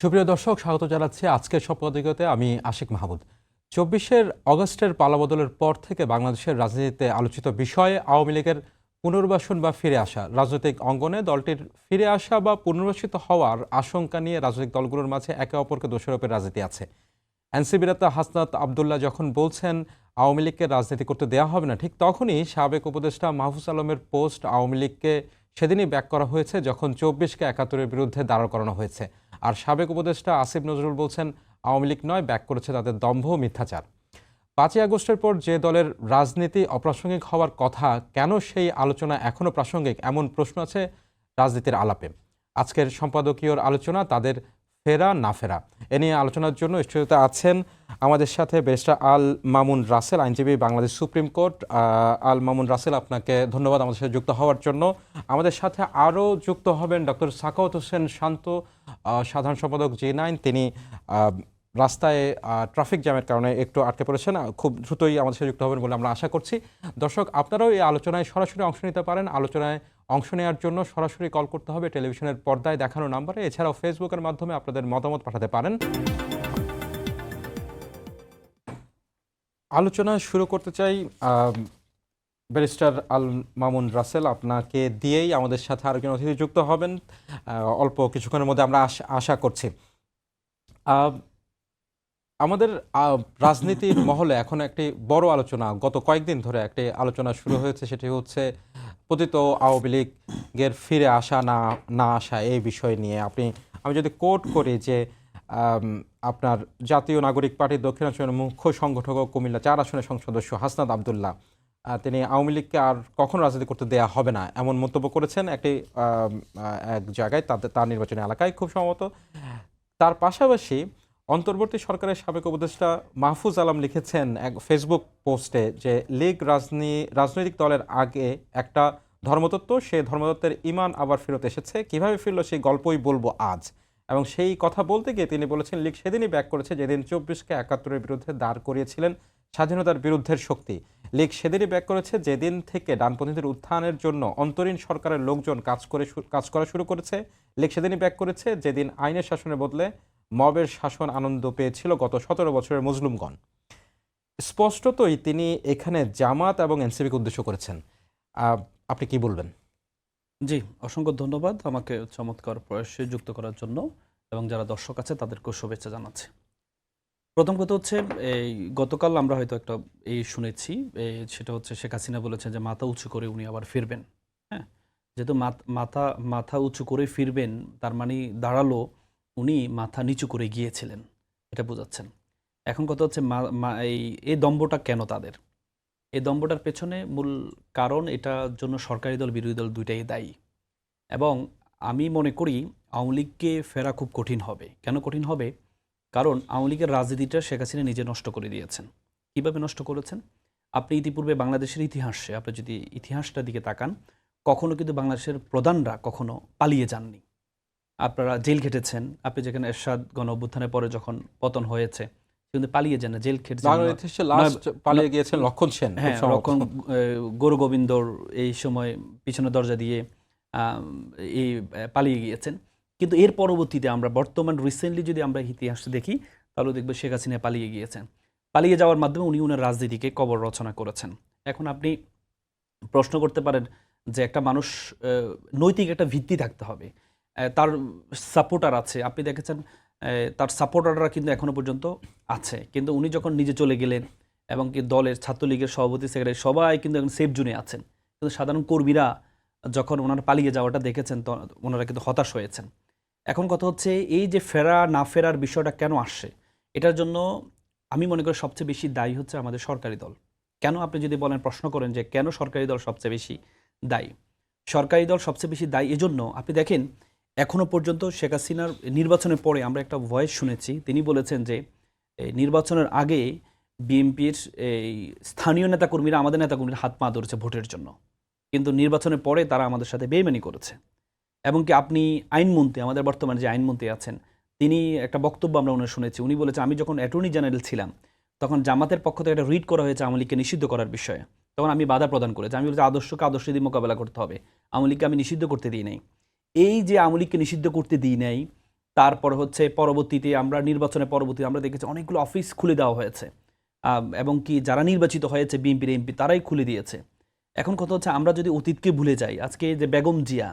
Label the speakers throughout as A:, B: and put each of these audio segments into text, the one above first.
A: সুপ্রিয় দর্শক, স্বাগত জানাচ্ছি আজকের সম্পাদকীয়তে। আমি আশিক মাহমুদ। ২৪ আগস্টের পালাবদলের পর থেকে বাংলাদেশের রাজনীতিতে আলোচিত বিষয় আওয়ামী লীগের পুনর্বাসন বা ফিরে আসা। রাজনৈতিক অঙ্গনে দলটির ফিরে আসা বা পুনর্বাসিত হওয়ার আশঙ্কা নিয়ে রাজনৈতিক দলগুলোর মাঝে একে অপরকে দোষারোপের রাজনীতি আছে। এনসিপি নেতা হাসনাত আবদুল্লাহ যখন বলছেন আওয়ামী লীগকে রাজনীতি করতে দেওয়া হবে না, ঠিক তখনই সাবেক উপদেষ্টা মাহফুজ আলমের পোস্ট আওয়ামী লীগকে সেদিনই ব্যাক করা হয়েছে যখন ২৪কে ৭১-এর বিরুদ্ধে দাঁড় করানো হয়েছে। আর সাবেক উপদেষ্টা আসিফ নজরুল বলছেন আওয়ামী লীগ নয়, ব্যাক করেছে তাদের দম্ভ ও মিথ্যাচার। ৫ই আগস্টের পর যে দলের রাজনীতি অপ্রাসঙ্গিক হওয়ার কথা, কেন সেই আলোচনা এখনও প্রাসঙ্গিক, এমন প্রশ্ন আছে রাজনীতির আলাপে। আজকের সম্পাদকীয়র আলোচনা তাদের ফেরা না ফেরা, এ নিয়ে আলোচনার জন্য স্টুডিওতে আছেন আমাদের সাথে ব্যারিস্টার আল মামুন রাসেল, আইনজীবী, বাংলাদেশ সুপ্রিম কোর্ট। আল মামুন রাসেল, আপনাকে ধন্যবাদ আমাদের সাথে যুক্ত হওয়ার জন্য। আমাদের সাথে আরও যুক্ত হবেন ডক্টর সাখাওয়াত হোসেন শান্ত, সাধারণ সম্পাদক J9। তিনি রাস্তায় ট্রাফিক জ্যামের কারণে একটু আটকে পড়েছেন, খুব দ্রুতই আমাদের সাথে যুক্ত হবেন বলে আমরা আশা করছি। দর্শক, আপনারাও এই আলোচনায় সরাসরি অংশ নিতে পারেন। আলোচনায় অংশ নেওয়ার জন্য সরাসরি কল করতে হবে টেলিভিশনের পর্দায় দেখানো নাম্বারে। এছাড়াও ফেসবুকের মাধ্যমে আপনাদের মতামত পাঠাতে পারেন। আলোচনা শুরু করতে চাই ব্যারিস্টার আল মামুন রাসেল, আপনাকে দিয়েই আমাদের সাথে আরেকজন অতিথি যুক্ত হবেন অল্প কিছুক্ষণের মধ্যে, আমরা আশা করছি। আমাদের রাজনীতির মহলে এখন একটি বড় আলোচনা, গত কয়েকদিন ধরে একটি আলোচনা শুরু হয়েছে, সেটি হচ্ছে পতিত আওয়ামী লীগের ফিরে আসা না না আসা এই বিষয় নিয়ে। আমি যদি কোট করি যে আপনার জাতীয় নাগরিক পার্টির দক্ষিণাঞ্চলের মুখ্য সংগঠক ও কুমিল্লা ৪ আসনের সংসদ সদস্য হাসনাত আবদুল্লাহ, তিনি আওয়ামী লীগকে আর কখনো রাজনীতি করতে দেয়া হবে না এমন মন্তব্য করেছেন একটি এক জায়গায়, তার নির্বাচনী এলাকায় খুব সম্ভবত। তার পাশাপাশি অন্তর্বর্তী সরকারের সাবেক উপদেষ্টা মাহফুজ আলম লিখেছেন এক ফেসবুক পোস্টে যে লীগ রাজনৈতিক দলের আগে একটা ধর্মতত্ত্ব, সেই ধর্মতত্ত্বের ইমান আবার ফেরত এসেছে, কিভাবে ফিরল সেই গল্পই বলবো আজ। এবং সেই কথা বলতে গিয়ে তিনি বলেছেন লীগ সেদিনই ব্যাক করেছে যেদিন ২৪কে ৭১-এর বিরুদ্ধে দাঁড় করিয়েছিলেন স্বাধীনতার বিরুদ্ধের শক্তি। লীগ সেদিনই ব্যাক করেছে যেদিন থেকে ডানপন্থীদের উত্থানের জন্য অন্তরীণ সরকারের লোকজন কাজ করা শুরু করেছে। লীগ সেদিনই ব্যাক করেছে যেদিন আইনের শাসনের বদলে মবের শাসন আনন্দ পেয়েছিল গত ১৭ বছরের মজলুমগণ। স্পষ্টতই তিনি এখানে জামাত এবং এনসিপিকে উদ্দেশ্য করেছেন। আপনি কি বলবেন?
B: জি, অসংখ্য ধন্যবাদ আমাকে চমৎকার প্রয়াসে যুক্ত করার জন্য, এবং যারা দর্শক আছে তাদেরকেও শুভেচ্ছা জানাচ্ছি। প্রথম কথা হচ্ছে, এই গতকাল আমরা হয়তো একটা শুনেছি, সেটা হচ্ছে শেখ হাসিনা বলেছেন যে মাথা উঁচু করে উনি আবার ফিরবেন। হ্যাঁ, যেহেতু মাথা উঁচু করে ফিরবেন, তার মানে দাঁড়ালো উনি মাথা নিচু করে গিয়েছিলেন, এটা বোঝাচ্ছেন। এখন কথা হচ্ছে এই দম্ভটা কেন তাদের? এই দম্ভটার পেছনে মূল কারণ, এটার জন্য সরকারি দল বিরোধী দল দুইটাই দায়ী। এবং আমি মনে করি আওয়ামী লীগকে ফেরা খুব কঠিন হবে। কেন কঠিন হবে? কারণ আওয়ামী লীগের রাজনীতিটা শেখ হাসিনা নিজে নষ্ট করে দিয়েছেন। কীভাবে নষ্ট করেছেন? আপনি ইতিপূর্বে বাংলাদেশের ইতিহাসে আপনি যদি ইতিহাসটার দিকে তাকান, কখনো কিন্তু বাংলাদেশের প্রধানরা কখনো পালিয়ে যাননি। আপনারা জেল খেটেছেন। আপনি যেখানে এরশাদ গণ অভ্যুত্থানের পরে যখন পতন হয়েছে, কিন্তু পালিয়ে যান না, জেল খেটেছেন।
A: পালিয়ে গিয়েছেন লক্ষণ সেন।
B: হ্যাঁ, লক্ষণ গৌর গোবিন্দর এই সময় পিছনে দরজা দিয়ে পালিয়ে গিয়েছেন। কিন্তু এর পরবর্তীতে আমরা বর্তমান রিসেন্টলি যদি আমরা ইতিহাস দেখি, তাহলে দেখব শেখ হাসিনা পালিয়ে গিয়েছেন। পালিয়ে যাওয়ার মাধ্যমে উনি ওনার রাজনীতিকে কবর রচনা করেছেন। এখন আপনি প্রশ্ন করতে পারেন যে একটা মানুষ নৈতিক একটা ভিত্তি থাকতে হবে, তার সাপোর্টার আছে। আপনি দেখেছেন তার সাপোর্টাররা কিন্তু এখনো পর্যন্ত আছে, কিন্তু উনি যখন নিজে চলে গেলেন এবং কি দলের ছাত্রলীগের সভাপতি সেক্রেটারি সবাই কিন্তু এখন সেফ জোনে আছেন, কিন্তু সাধারণ কর্মীরা যখন ওনারা পালিয়ে যাওয়াটা দেখেছেন, তো ওনারা কিন্তু হতাশ হয়েছেন। এখন কথা হচ্ছে এই যে ফেরা না ফেরার বিষয়টা কেন আসছে, এটার জন্য আমি মনে করি সবচেয়ে বেশি দায়ী হচ্ছে আমাদের সরকারি দল। কেন আপনি যদি বলেন, প্রশ্ন করেন যে কেন সরকারি দল সবচেয়ে বেশি দায়ী? সরকারি দল সবচেয়ে বেশি দায়ী এজন্য, আপনি দেখেন এখনও পর্যন্ত শেখ হাসিনার নির্বাচনের পরে আমরা একটা ভয়েস শুনেছি, তিনি বলেছেন যে নির্বাচনের আগে বিএনপির এই স্থানীয় নেতাকর্মীরা আমাদের নেতাকর্মীরা হাত পা ধরেছে ভোটের জন্য, কিন্তু নির্বাচনের পরে তারা আমাদের সাথে বেইমানি করেছে। এবং কি আপনি আইনমন্ত্রী, আমাদের বর্তমানে যে আইনমন্ত্রী আছেন, তিনি একটা বক্তব্য আমরা ওনার শুনেছি, উনি বলেছে আমি যখন অ্যাটর্নি জেনারেল ছিলাম তখন জামাতের পক্ষ থেকে একটা রিট করা হয়েছে আওয়ামী লীগকে নিষিদ্ধ করার বিষয়ে, তখন আমি বাধা প্রদান করেছি। আমি বলেছি আদর্শকে আদর্শ দিয়ে মোকাবেলা করতে হবে, আওয়ামী লীগকে আমি নিষিদ্ধ করতে দিই নাই। এই যে আওয়ামী লীগকে নিষিদ্ধ করতে দিই নাই, তারপর হচ্ছে পরবর্তীতে আমরা নির্বাচনের পরবর্তীতে আমরা দেখেছি অনেকগুলো অফিস খুলে দেওয়া হয়েছে, এবং কি যারা নির্বাচিত হয়েছে বিএনপির এমপি তারাই খুলে দিয়েছে। এখন কথা হচ্ছে আমরা যদি অতীতকে ভুলে যাই, আজকে যে বেগম জিয়া,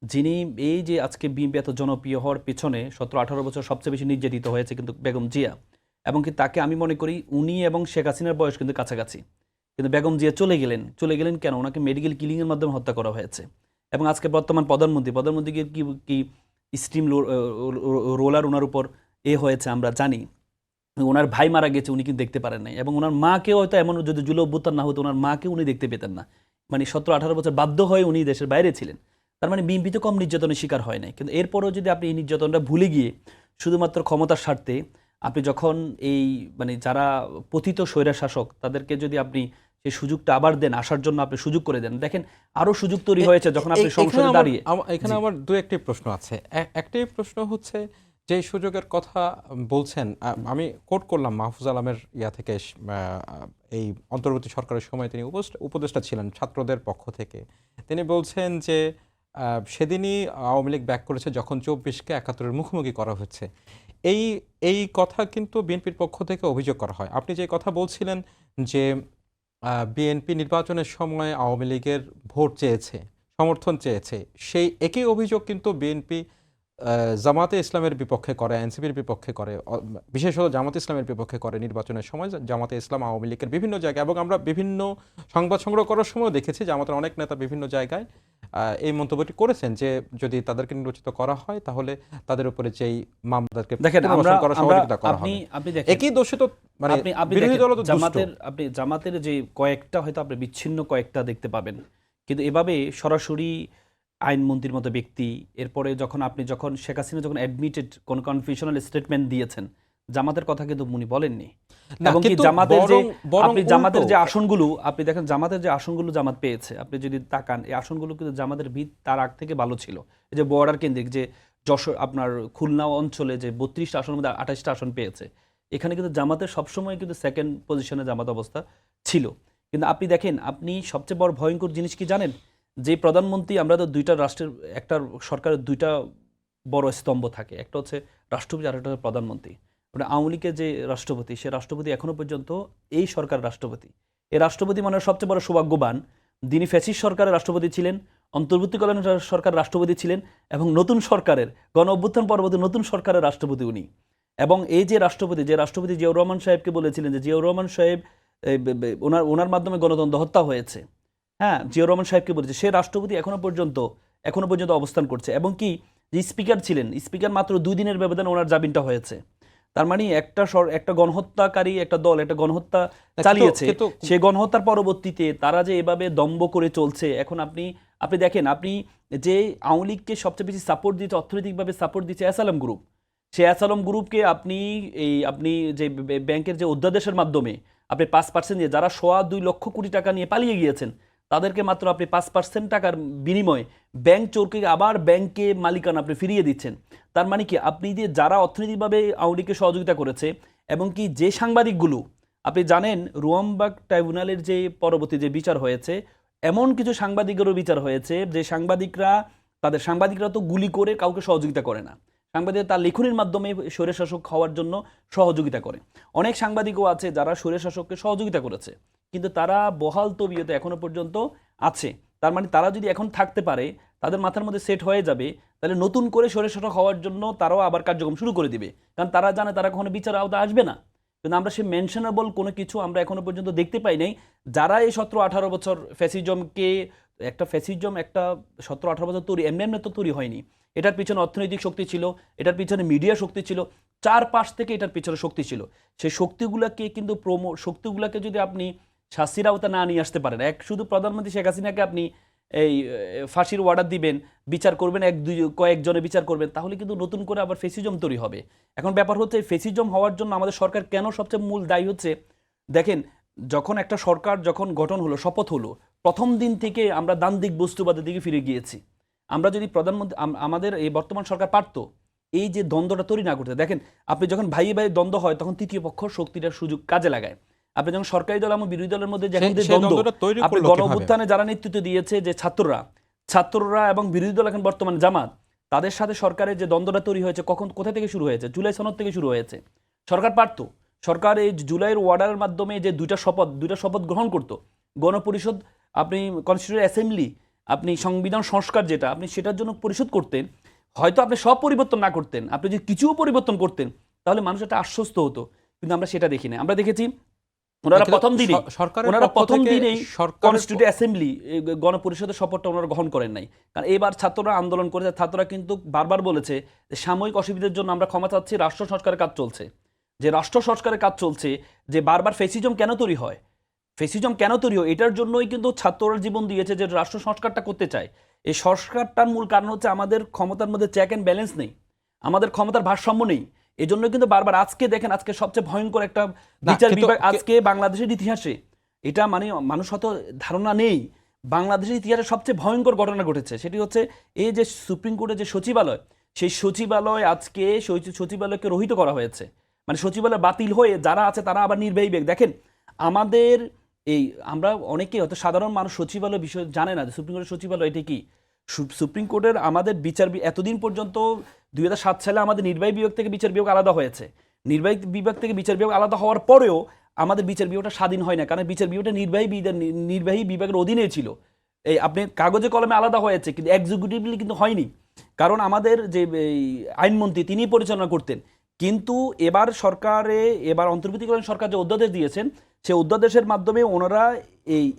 B: যিনি এই যে আজকে বিএনপি এত জনপ্রিয় হওয়ার পেছনে 17-18 বছর সবচেয়ে বেশি নির্যাতিত হয়েছে কিন্তু বেগম জিয়া, এবং কি তাকে আমি মনে করি উনি এবং শেখ হাসিনার বয়স কিন্তু কাছাকাছি, কিন্তু বেগম জিয়া চলে গেলেন কেন? ওনাকে মেডিকেল কিলিংয়ের মাধ্যমে হত্যা করা হয়েছে। এবং আজকে বর্তমান প্রধানমন্ত্রীকে কি স্টিম রোলার ওনার উপর হয়েছে আমরা জানি। ওনার ভাই মারা গেছে, উনি কিন্তু দেখতে পারেন নাই, এবং ওনার মাকেও হয়তো এমন যদি জুলো অভ্যুত্থান না হতো ওনার মাকে উনি দেখতে পেতেন না। মানে 17-18 বছর বাধ্য হয়ে উনি দেশের বাইরে ছিলেন। তার মানে বিএনপি তো কম নির্যাতনের শিকার হয় নাই, কিন্তু এরপরও যদি আপনি এই নির্যাতনটা ভুলে গিয়ে শুধুমাত্র ক্ষমতার স্বার্থে আপনি যখন এই মানে যারা পতিত স্বৈরা শাসক তাদেরকে যদি আপনি সেই সুযোগটা আবার দেন, আসার জন্য আপনি সুযোগ করে দেন, দেখেন আরো সুযোগ তৈরি হয়েছে যখন আপনি সংসদে দাঁড়িয়ে।
A: এখানে আমার দু একটি প্রশ্ন আছে। একটি প্রশ্ন হচ্ছে যে সুযোগের কথা বলছেন, আমি কোট করলাম মাহফুজ আলমের থেকে, এই অন্তর্বর্তী সরকারের সময় তিনি উপদেষ্টা ছিলেন ছাত্রদের পক্ষ থেকে। তিনি বলছেন যে সেদিনই আওয়ামী লীগ ব্যাক করেছে যখন 24কে 71-এর মুখোমুখি করা হচ্ছে। এই কথা কিন্তু বিএনপির পক্ষ থেকে অভিযোগ করা হয়। আপনি যে কথা বলছিলেন যে বিএনপি নির্বাচনের সময় আওয়ামী লীগের ভোট চেয়েছে, সমর্থন চেয়েছে, সেই একই অভিযোগ কিন্তু বিএনপি জামাতে ইসলামের বিপক্ষে করে, এনসিপির বিপক্ষে করে, বিশেষত জামাতে ইসলামের বিপক্ষে করে নির্বাচনের সময়। জামাতে ইসলাম আওয়ামী লীগের বিভিন্ন জায়গায়, এবং আমরা বিভিন্ন সংবাদ সংগ্রহ করার সময় দেখেছি জামাতের অনেক নেতা বিভিন্ন জায়গায় এই মন্তব্যটি করেছেন যে যদি তাদেরকে নির্বাচিত করা হয় তাহলে তাদের উপরে যেই মামলাকে সহযোগিতা করা হবে। একই দোষে তো মানে বিরোধী দল তো
B: জামাতের যে কয়েকটা হয়তো আপনি বিচ্ছিন্ন কয়েকটা দেখতে পাবেন, কিন্তু এভাবে সরাসরি আইনমন্ত্রীর মতো ব্যক্তি, এরপরে যখন শেখ হাসিনা যখন অ্যাডমিটেড কোন কনফিউশনাল স্টেটমেন্ট দিয়েছেন, জামাতের কথা কিন্তু উনি বলেননি। এবং কি জামাতের যে আসনগুলো আপনি দেখেন, জামাতের যে আসনগুলো জামাত পেয়েছে, আপনি যদি তাকান এই আসনগুলো কিন্তু জামাতের ভিত তার আগ থেকে ভালো ছিল। এই যে বর্ডার কেন্দ্রিক যে যশোর আপনার খুলনা অঞ্চলে যে 32টা আসনের মধ্যে 28টা আসন পেয়েছে, এখানে কিন্তু জামাতের সবসময় কিন্তু সেকেন্ড পজিশনে জামাত অবস্থা ছিল। কিন্তু আপনি দেখেন, আপনি সবচেয়ে বড় ভয়ঙ্কর জিনিস কি জানেন? যে প্রধানমন্ত্রী, আমরা তো দুইটা রাষ্ট্রের, একটা সরকারের দুইটা বড় স্তম্ভ থাকে, একটা হচ্ছে রাষ্ট্রপতি আর একটা হচ্ছে প্রধানমন্ত্রী। মানে আওয়ামী লীগের যে রাষ্ট্রপতি, সে রাষ্ট্রপতি এখনো পর্যন্ত এই সরকার রাষ্ট্রপতি, এই রাষ্ট্রপতি মানে সবচেয়ে বড় সৌভাগ্যবান। যিনি ফ্যাসিস্ট সরকারের রাষ্ট্রপতি ছিলেন, অন্তর্বর্তীকালীন সরকার রাষ্ট্রপতি ছিলেন, এবং নতুন সরকারের গণ অভ্যুত্থান পরবর্তী নতুন সরকারের রাষ্ট্রপতি উনি। এবং এই যে রাষ্ট্রপতি জিয়াউর রহমান সাহেবকে বলেছিলেন যে জিয়াউর রহমান সাহেব ওনার মাধ্যমে গণতন্ত্র হত্যা হয়েছে, হ্যাঁ, জিয়াউর রহমান সাহেবকে বলেছে, সে রাষ্ট্রপতি এখনো পর্যন্ত অবস্থান করছে। এবং কি যে স্পিকার ছিলেন, স্পিকার মাত্র 2 দিনের ব্যবধানে ওনার জামিনটা হয়েছে। তার মানে একটা গণহত্যাকারী একটা দল একটা গণহত্যা চালিয়েছে, সেই গণহত্যার পরবর্তীতে তারা যে এভাবে দম্ভ করে চলছে। এখন আপনি দেখেন, আপনি যে আওয়ামী লীগকে সবচেয়ে বেশি সাপোর্ট দিচ্ছে, অর্থনৈতিকভাবে সাপোর্ট দিচ্ছে অ্যাসালাম গ্রুপ, সেই অ্যাসালাম গ্রুপকে আপনি যে ব্যাংকের যে অধ্যাদেশের মাধ্যমে আপনি 5% দিয়ে যারা 2.25 লক্ষ কোটি টাকা নিয়ে পালিয়ে গিয়েছেন, তাদেরকে মাত্র আপনি 5% টাকার বিনিময়ে ব্যাংক চোরকে আবার ব্যাংকে মালিকানা আপনি ফিরিয়ে দিচ্ছেন। তার মানে কি, আপনি যে যারা অর্থনৈতিকভাবে আওয়ামী লীগকে সহযোগিতা করেছে, এবং কি যে সাংবাদিকগুলো, আপনি জানেন রুয়ামবাগ ট্রাইব্যুনালের যে পরবর্তী যে বিচার হয়েছে, এমন কিছু সাংবাদিকেরও বিচার হয়েছে যে সাংবাদিকরা তো গুলি করে কাউকে সহযোগিতা করে না, সাংবাদিকরা তার লেখনীর মাধ্যমে স্বৈরশাসক হওয়ার জন্য সহযোগিতা করে। অনেক সাংবাদিকও আছে যারা স্বৈরশাসককে সহযোগিতা করেছে, কিন্তু তারা বহাল তবিয়তে এখনো পর্যন্ত আছে। তার মানে তারা যদি এখন থাকতে পারে, তাদের মাথার মধ্যে সেট হয়ে যাবে, তাহলে নতুন করে স্বৈরশাসক হওয়ার জন্য তারাও আবার কার্যক্রম শুরু করে দিবে, কারণ তারা জানে তারা কখনো বিচার আওতা আসবে না। কিন্তু আমরা সেই মেনশনেবল কোনো কিছু আমরা এখনো পর্যন্ত দেখতে পাই নাই। যারা এই 17-18 বছর একটা 17-18 বছর তৈরি এমনি তো তৈরি হয়নি। এটার পিছনে অর্থনৈতিক শক্তি ছিল, এটার পিছনে মিডিয়া শক্তি ছিল, চারপাশ থেকে এটার পিছনে শক্তি ছিল। সেই শক্তিগুলোকে যদি আপনি শাস্তির আওতা না নিয়ে আসতে পারেন, শুধু প্রধানমন্ত্রী শেখ হাসিনাকে আপনি এই ফাঁসির অর্ডার দিবেন, বিচার করবেন, কয়েকজনে বিচার করবেন, তাহলে কিন্তু নতুন করে আবার ফেসিজম তৈরি হবে। এখন ব্যাপার হচ্ছে ফেসিজম হওয়ার জন্য আমাদের সরকার কেন সবচেয়ে মূল দায়ী হচ্ছে? দেখেন, যখন একটা সরকার গঠন হলো, শপথ হলো, প্রথম দিন থেকে আমরা দ্বান্দ্বিক বস্তুবাদের দিকে ফিরে গিয়েছি। আমরা যদি আমাদের এই বর্তমান সরকার পারতো এই যে দ্বন্দ্বটা তৈরি না করতে। দেখেন, আপনি যখন ভাই দ্বন্দ্ব হয়, তখন তৃতীয় পক্ষ শক্তিটার সুযোগ কাজে লাগায়। আপনি যখন সরকারি দল এবং বিরোধী দলের মধ্যে আপনি গণ অভ্যুত্থানে যারা নেতৃত্ব দিয়েছে, যে ছাত্ররা এবং বিরোধী দল এখন বর্তমান জামাত, তাদের সাথে সরকারের যে দ্বন্দ্বটা তৈরি হয়েছে কোথা থেকে শুরু হয়েছে? জুলাই সনদ থেকে শুরু হয়েছে। সরকার পারত, সরকার এই জুলাইয়ের অর্ডারের মাধ্যমে যে দুইটা শপথ গ্রহণ করত, গণপরিষদ, আপনি কনস্টিটিউয়েন্ট অ্যাসেম্বলি, আপনি সংবিধান সংস্কার যেটা আপনি সেটার জন্য পরিশোধ করতেন, হয়তো আপনি সব পরিবর্তন না করতেন, আপনি যদি কিছুও পরিবর্তন করতেন তাহলে মানুষ একটা আশ্বস্ত হতো। কিন্তু আমরা সেটা দেখি না। আমরা দেখেছি ওনারা প্রথম দিনেই কনস্টিটিউয়েন্ট অ্যাসেম্বলি গণপরিষদের শপথটা ওনারা গ্রহণ করেন নাই। কারণ এবার ছাত্ররা আন্দোলন করেছে, ছাত্ররা কিন্তু বারবার বলেছে যে সাময়িক অসুবিধার জন্য আমরা ক্ষমা চাচ্ছি, রাষ্ট্র সংস্কারের কাজ চলছে। যে রাষ্ট্র সংস্কারের কাজ চলছে, যে বারবার ফেসিজম কেন তৈরি হয়, এটার জন্যই কিন্তু ছাত্ররা জীবন দিয়েছে, যে রাষ্ট্র সংস্কারটা করতে চায়। এই সংস্কারটার মূল কারণ হচ্ছে আমাদের ক্ষমতার মধ্যে চেক অ্যান্ড ব্যালেন্স নেই, আমাদের ক্ষমতার ভারসাম্য নেই। এই জন্য কিন্তু বারবার আজকে দেখেন, আজকে সবচেয়ে ভয়ঙ্কর একটা বিচার বিভাগ আজকে বাংলাদেশের ইতিহাসে, এটা মানে মানুষ হয়তো ধারণা নেই, বাংলাদেশের ইতিহাসে সবচেয়ে ভয়ঙ্কর ঘটনা ঘটেছে। সেটি হচ্ছে এই যে সুপ্রিম কোর্টের যে সচিবালয়, সেই সচিবালয় আজকে সচিবালয়কে রহিত করা হয়েছে। মানে সচিবালয় বাতিল হয়ে যারা আছে তারা আবার নির্বাহী বিভাগ। দেখেন আমাদের এই আমরা অনেকেই হয়তো সাধারণ মানুষ সচিবালয় বিষয় জানে না যে সুপ্রিম কোর্টের সচিবালয় এটি কি। সুপ্রিম কোর্টের আমাদের বিচার এতদিন পর্যন্ত 2007 সালে আমাদের নির্বাহী বিভাগ থেকে বিচার বিভাগ আলাদা হয়েছে। নির্বাহী বিভাগ থেকে বিচার বিভাগ আলাদা হওয়ার পরেও আমাদের বিচার বিভাগটা স্বাধীন হয় না, কারণ বিচার বিভাগটা নির্বাহী বিভাগের অধীনে ছিল। এই আপনি কাগজে কলমে আলাদা হয়েছে, কিন্তু এক্সিকিউটিভলি কিন্তু হয়নি, কারণ আমাদের যে আইনমন্ত্রী তিনি পরিচালনা করতেন। কিন্তু এবার অন্তর্বর্তীকালীন সরকার যে অধ্যাদেশ দিয়েছেন, সেই অধ্যাদেশের মাধ্যমে ওনারা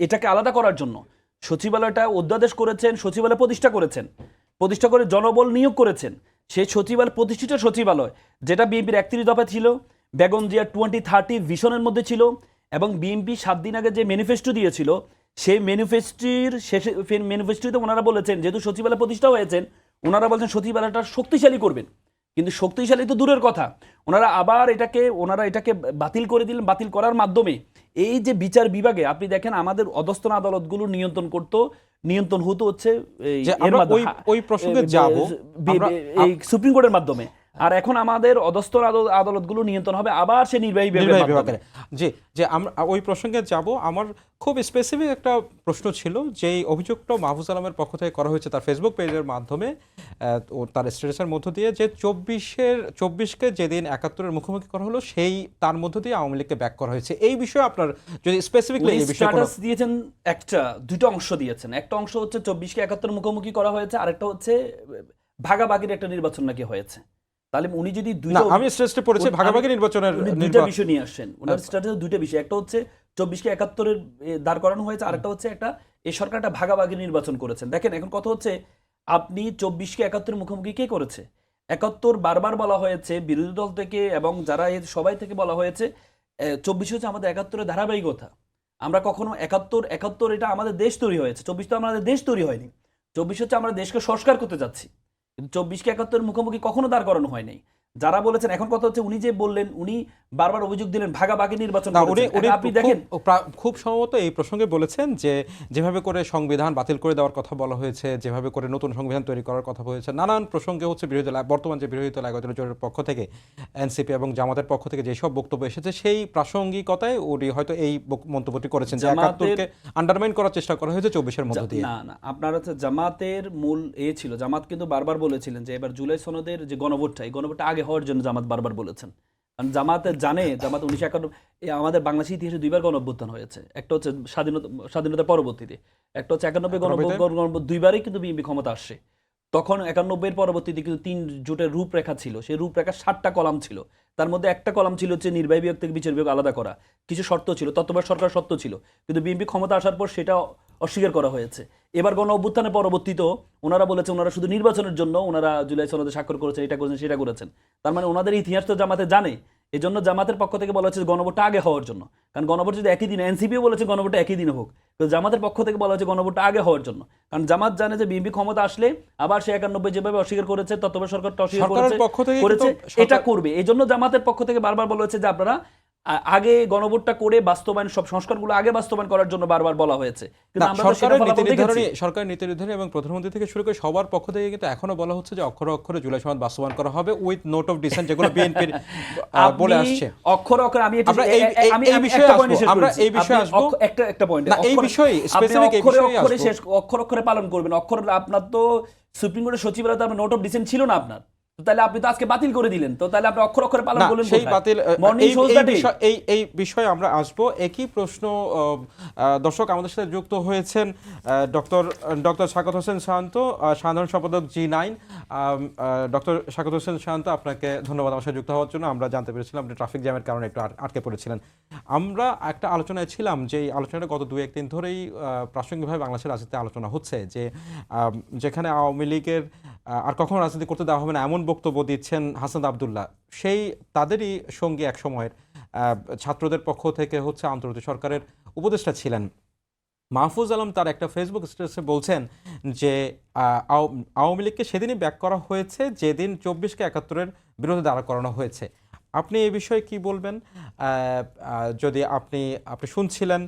B: এটাকে আলাদা করার জন্য সচিবালয়টা অধ্যাদেশ করেছেন, সচিবালয় প্রতিষ্ঠা করে জনবল নিয়োগ করেছেন। সেই প্রতিষ্ঠিত সচিবালয় যেটা বিএনপির 31 দফা ছিল, বেগম জিয়া 2030 ভিশনের মধ্যে ছিল, এবং বিএনপি 7 দিন আগে যে ম্যানিফেস্টো দিয়েছিল, সেই ম্যানিফেস্টোতে ওনারা বলেছেন, যেহেতু সচিবালয় প্রতিষ্ঠা হয়েছেন, ওনারা বলছেন সচিবালয়টা শক্তিশালী করবেন। কিন্তু শক্তিশালী তো দূরের কথা, ওনারা এটাকে বাতিল করে দিলেন। বাতিল করার মাধ্যমে এই যে বিচার বিভাগে আপনি দেখেন আমাদের অধস্তন আদালতগুলো নিয়ন্ত্রণ হতো হচ্ছে
A: ওই প্রসঙ্গে যাব
B: এই সুপ্রিম কোর্টের মাধ্যমে। আর এখন আমাদের অধস্তন আদালতগুলো নিয়ন্ত্রণ হবে আবার সে নির্বাহী বিভাগের।
A: যে আমরা ওই প্রসঙ্গে যাব। আমার খুব স্পেসিফিক একটা প্রশ্ন ছিল, যে অভিযোগটা মাহফুজ আলমের পক্ষ থেকে করা হয়েছে তার ফেসবুক পেজের মাধ্যমে, তার স্ট্যাটাসের মধ্য দিয়ে, যে 24কে যেদিন 71-এর মুখোমুখি করা হলো, তার মধ্য দিয়ে আওয়ামী লীগকে ব্যাক করা হয়েছে। এই বিষয়ে আপনার যদি স্পেসিফিকলি এই বিষয়ে
B: স্ট্যাটাস দিয়েছেন, দুটো অংশ দিয়েছেন। একটা অংশ হচ্ছে 24কে 71 মুখোমুখি করা হয়েছে, আরেকটা হচ্ছে ভাগাভাগির একটা নির্বাচন নাকি হয়েছে। তাহলে উনি যদি
A: আমি স্ট্রেসে পড়েছি ভাগাভাগি নির্বাচনের
B: দুইটা বিষয় নিয়ে আসছেন, ওনার স্ট্যাটাসে দুইটা বিষয়, একটা হচ্ছে 24কে 71-এর দাঁড় করানো হয়েছে, আরেকটা হচ্ছে এই সরকারটা ভাগাভাগি নির্বাচন করেছেন। দেখেন এখন কথা হচ্ছে, আপনি 24কে 71 মুখোমুখি কে করেছে? 71 বারবার বলা হয়েছে বিরোধী দল থেকে এবং যারা সবাই থেকে বলা হয়েছে 24 হচ্ছে আমাদের 71-এর ধারাবাহিকতা। আমরা কখনো 71 এটা আমাদের দেশ তৈরি হয়েছে, 24 তো আমাদের দেশ তৈরি হয়নি। 24 হচ্ছে আমরা দেশকে সংস্কার করতে যাচ্ছি, কিন্তু 24কে 71 মুখোমুখি কখনো দাঁড় করানো হয় নাই। যারা বলেছেন, এখন কথা হচ্ছে উনি যে বললেন, উনি বারবার অভিযোগ দিলেন ভাগাভাগি নির্বাচন করেছেন। আপনি দেখেন
A: খুব সম্ভবত এই প্রসঙ্গে বলেছেন যে যেভাবে করে সংবিধান বাতিল করে দেওয়ার কথা বলা হয়েছে, যেভাবে করে নতুন সংবিধান তৈরি করার কথা বলেছে, নানান প্রসঙ্গে হচ্ছে বর্তমান যে বিরোধী দল একত্র জোটের পক্ষ থেকে, এনসিপি এবং জামাতের পক্ষ থেকে যেসব বক্তব্য এসেছে, সেই প্রাসঙ্গিকতায় উনি হয়তো এই মন্তব্যটি করেছেন যে 71কে আন্ডারমাইন করার চেষ্টা করা হয়েছে 24-এর মধ্য দিয়ে।
B: না, আপনার হচ্ছে জামাতের মূল ছিল, জামাত কিন্তু বারবার বলেছিলেন যে এবার জুলাই সনদের যে গণভোটটা আগে হওয়ার জন্য জামাত বারবার বলেছেন। কারণ জামাত 1951 আমাদের বাংলাদেশের ইতিহাসে দুইবার গণঅভ্যুত্থান হয়েছে। একটা হচ্ছে স্বাধীনতার পরবর্তীতে, একটা হচ্ছে 91 গণঅভ্যুত্থান। দুইবারই কিন্তু বিএনপি ক্ষমতা আসছে। তখন 91-এর পরবর্তীতে কিন্তু 3 জোটের রূপরেখা ছিল, সেই রূপরেখা 7টা কলাম ছিল। তার মধ্যে একটা কলাম ছিল হচ্ছে নির্বাহী বিভাগ থেকে বিচার বিভাগ আলাদা করা, কিছু শর্ত ছিল, তত্ত্বাবধায়ক সরকার শর্ত ছিল, কিন্তু বিএনপি ক্ষমতা আসার পর সেটা অস্বীকার করা হয়েছে। এবার গণ অভ্যুত্থানের পরবর্তীতেও ওনারা বলেছে ওনারা শুধু নির্বাচনের জন্য ওনারা জুলাই সনদে স্বাক্ষর করেছেন, এটা করেছেন, সেটা করেছেন। তার মানে ওনাদের ইতিহাস তো জামাতে জানে। এই জন্য জামাতের পক্ষ থেকে বলা হচ্ছে গণভোটটা আগে হওয়ার জন্য, কারণ গণভোট যদি একই দিনে, এনসিপিও বলেছে গণভোটটা একই দিনে হোক, তো জামাতের পক্ষ থেকে বলা হচ্ছে গণভোটটা আগে হওয়ার জন্য। কারণ জামাত জানে যে বিএনপি ক্ষমতা আসলে আবার সে 91 যেভাবে অস্বীকার করেছে, তত্ত্বাবধায়ক সরকারটা অস্বীকার করেছে, এটা করবে। এই জন্য জামাতের পক্ষ থেকে বারবার বলা হচ্ছে যে আপনারা আগে গণভোটটা করে বাস্তবায়ন, সব সংস্কারগুলো আগে বাস্তবায়ন করার জন্য বারবার বলা হয়েছে, কিন্তু
A: না,
B: আমরা তো সেটা ফলাফল দেখেছি।
A: সরকারের নীতি নির্ধারণী এবং প্রধানমন্ত্রী থেকে শুরু করে সবার পক্ষ থেকে কিন্তু এখনো বলা হচ্ছে যে অক্ষরে অক্ষরে জুলাই সনদ বাস্তবায়ন করা হবে উইথ নোট অফ ডিসেন্ট, যেগুলো বিএনপির বলে আসছে।
B: অক্ষরে অক্ষরে আমি এটা
A: আমরা এই বিষয়ে আসবো, আমরা এই বিষয়ে আসবো,
B: একটা পয়েন্ট
A: না এই বিষয়ে স্পেসিফিক এই বিষয়ে
B: অক্ষরে
A: আসবো।
B: শেষ, অক্ষর অক্ষরে পালন করবেন। অক্ষর আপনার তো সুপ্রিম কোর্টের সচিবালয়ে তো আপনার নোট অফ ডিসেন্ট ছিল না আপনার, তো তাহলে আপনি তো আজকে বাতিল করে দিলেন, তো তাহলে আপনি অক্ষর অক্ষরে পালন
A: না,
B: করলেন
A: সেই
B: কোথায়?
A: বাতিল
B: মর্নিং শোজ দ্য ডে।
A: এই বিষয়ে আমরা আসবো। একই প্রশ্ন দর্শক আমাদের সাথে যুক্ত হয়েছেন ডক্টর শাকাত হোসেন শান্ত, সাধারণ সম্পাদক G9। ডক্টর শাকাত হোসেন শান্ত, আপনাকে ধন্যবাদ আমার সাথে যুক্ত হওয়ার জন্য। আমরা জানতে পেরেছিলাম আপনি ট্রাফিক জ্যামের কারণে একটু আটকে পড়েছিলেন। আমরা একটা আলোচনায় ছিলাম, যে এই আলোচনাটা গত 2-1 দিন ধরেই প্রাসঙ্গিকভাবে বাংলাদেশের রাজনীতিতে আলোচনা হচ্ছে, যে যেখানে আওয়ামী লীগের আর কখনো রাজনীতি করতে দেওয়া হবে না এমন বক্তব্য দিচ্ছেন হাসান আব্দুল্লাহ, সেই তাদেরই সঙ্গী এক সময়ের ছাত্রদের পক্ষ থেকে হচ্ছে অন্তর্বর্তী সরকারের উপদেষ্টা ছিলেন মাহফুজ আলম, তার একটা ফেসবুক স্ট্যাটাসে বলছেন যে আওয়ামী লীগকে সেদিনই ব্যাক করা হয়েছে যেদিন 24কে 71-এর বিরুদ্ধে দাঁড়া করানো হয়েছে। আপনি এই বিষয়ে কি বলবেন? যদি আপনি শুনছিলেন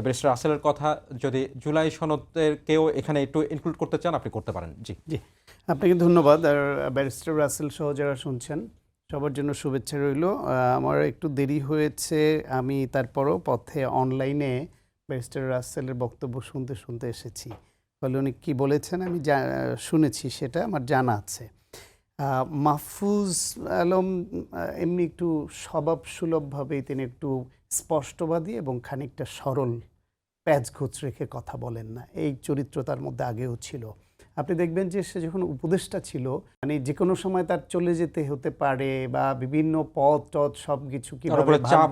A: ব্যারিস্টার রাসেলের কথা, যদি জুলাই সনদের কেউ এখানে একটু ইনক্লুড করতে চান আপনি করতে পারেন। জি
C: জি, আপনাকে ধন্যবাদ। আর ব্যারিস্টার রাসেল সহ যারা শুনছেন সবার জন্য শুভেচ্ছা রইল। আমার একটু দেরি হয়েছে, আমি তারপরও পথে অনলাইনে ব্যারিস্টার রাসেলের বক্তব্য শুনতে শুনতে এসেছি, ফলে উনি কী বলেছেন আমি শুনেছি, সেটা আমার জানা আছে। মাহফুজ আলম এমনি একটু স্বভাবসুলভভাবেই তিনি একটু স্পষ্টবাদী এবং খানিকটা সরল, প্যাঁচঘোচ রেখে কথা বলেন না। এই চরিত্র তার মধ্যে আগেও ছিল। আপনি দেখবেন যে সে যখন উপদেষ্টা ছিল, মানে যে কোনো সময় তার চলে যেতে হতে পারে, বা বিভিন্ন পদ টদ সব কিছু কীভাবে ভাগ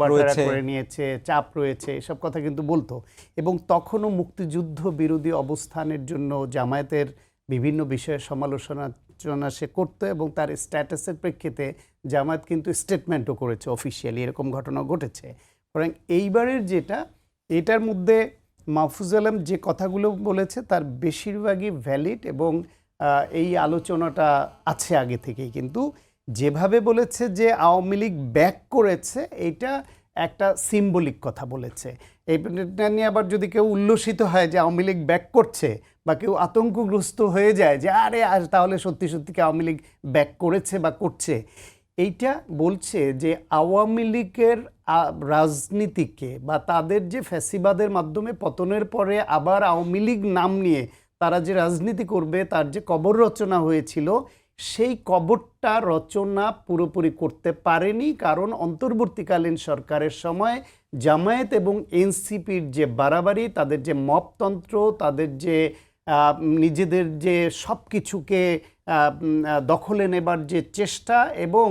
C: করে নিয়েছে, চাপ রয়েছে, এসব কথা কিন্তু বলতো। এবং তখনও মুক্তিযুদ্ধ বিরোধী অবস্থানের জন্য জামায়াতের বিভিন্ন বিষয়ে সমালোচনা সে করতো, এবং তার স্ট্যাটাসের প্রেক্ষিতে জামায়াত কিন্তু স্টেটমেন্টও করেছে অফিসিয়ালি, এরকম ঘটনা ঘটেছে। বরং এইবারের যেটা, এটার মধ্যে মাহফুজ আলম যে কথাগুলো বলেছে তার বেশিরভাগই ভ্যালিড, এবং এই আলোচনাটা আছে আগে থেকেই। কিন্তু যেভাবে বলেছে যে আওয়ামী লীগ ব্যাক করেছে, এটা একটা সিম্বলিক কথা বলেছে। এটা নিয়ে আবার যদি কেউ উল্লসিত হয় যে আওয়ামী লীগ ব্যাক করছে, বা কেউ আতঙ্কগ্রস্ত হয়ে যায় যে আরে তাহলে সত্যি সত্যি কি আওয়ামী লীগ ব্যাক করেছে বা করছে, এইটা বলছে যে আওয়ামী লীগের রাজনীতিকে, বা তাদের যে ফ্যাসিবাদের মাধ্যমে পতনের পরে আবার আওয়ামী লীগ নাম নিয়ে তারা যে রাজনীতি করবে, তার যে কবর রচনা হয়েছিল, সেই কবরটা রচনা পুরোপুরি করতে পারেনি। কারণ অন্তর্বর্তীকালীন সরকারের সময় জামায়াত এবং এনসিপির যে বাড়াবাড়ি, তাদের যে মপতন্ত্র, তাদের যে নিজেদের যে সব কিছুকে দখলে নেবার যে চেষ্টা, এবং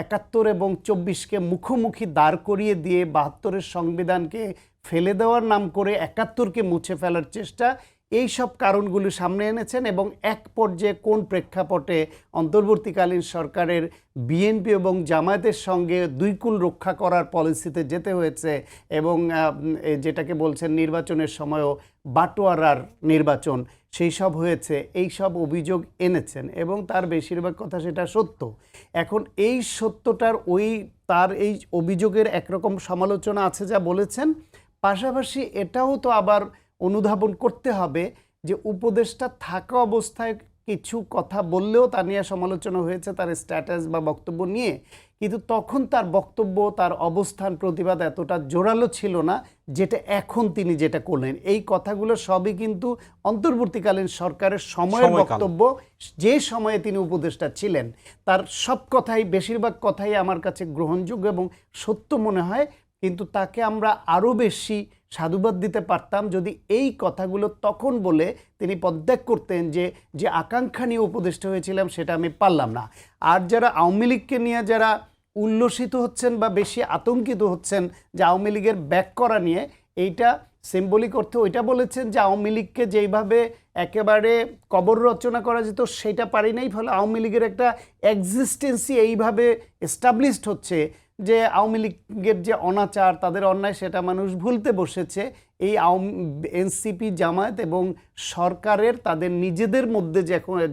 C: 71 এবং 24কে মুখোমুখি দাঁড় করিয়ে দিয়ে 72-এর সংবিধানকে ফেলে দেওয়ার নাম করে 71কে মুছে ফেলার চেষ্টা, এই সব কারণগুলো সামনে এনেছেন। এবং এক পর্যায়ে কোন প্রেক্ষাপটে অন্তর্বর্তীকালীন সরকারের বিএনপি এবং জামায়াতের সঙ্গে দুই কুল রক্ষা করার পলিসিতে যেতে হয়েছে, এবং যেটাকে বলছেন নির্বাচনের সময়ও বাটোয়ারার নির্বাচন, সেই সব হয়েছে, এই সব অভিযোগ এনেছেন, এবং তার বেশিরভাগ কথা সেটা সত্য। এখন এই সত্যটার তার এই অভিযোগের একরকম সমালোচনা আছে যা বলেছেন, পাশাপাশি এটাও তো আবার অনুধাবন করতে হবে যে উপদেষ্টা থাকা অবস্থায় কিছু কথা বললেও তা নিয়ে সমালোচনা হয়েছে তার স্ট্যাটাস বা বক্তব্য নিয়ে, কিন্তু তখন তার বক্তব্য, তার অবস্থান, প্রতিবাদ এতটা জোরালো ছিল না যেটা এখন তিনি যেটা করলেন। এই কথাগুলো সবই কিন্তু অন্তর্বর্তীকালীন সরকারের সময়ের বক্তব্য, যে সময়ে তিনি উপদেষ্টা ছিলেন। তার সব কথাই, বেশিরভাগ কথাই আমার কাছে গ্রহণযোগ্য এবং সত্য মনে হয়, কিন্তু তাকে আমরা আরও বেশি সাধুবাদ দিতে পারতাম যদি এই কথাগুলো তখন বলে তিনি পদত্যাগ করতেন, যে আকাঙ্ক্ষা নিয়ে উপদেষ্টা হয়েছিলাম সেটা আমি পারলাম না। আর যারা আওয়ামী লীগকে নিয়ে যারা উল্লসিত হচ্ছেন বা বেশি আতঙ্কিত হচ্ছেন যে আওয়ামী লীগের ব্যাক করা নিয়ে, এইটা সিম্বলিক অর্থে ওইটা বলেছেন যে আওয়ামী লীগকে যেইভাবে একেবারে কবর রচনা করা যেত সেটা পারি নাই, ফলে আওয়ামী লীগের একটা এক্সিস্টেন্সই এইভাবে এস্টাবলিশড হচ্ছে যে আওয়ামী লীগের যে অনাচার, তাদের অন্যায়, সেটা মানুষ ভুলতে বসেছে। এই এনসিপি জামায়াত এবং সরকারের তাদের নিজেদের মধ্যে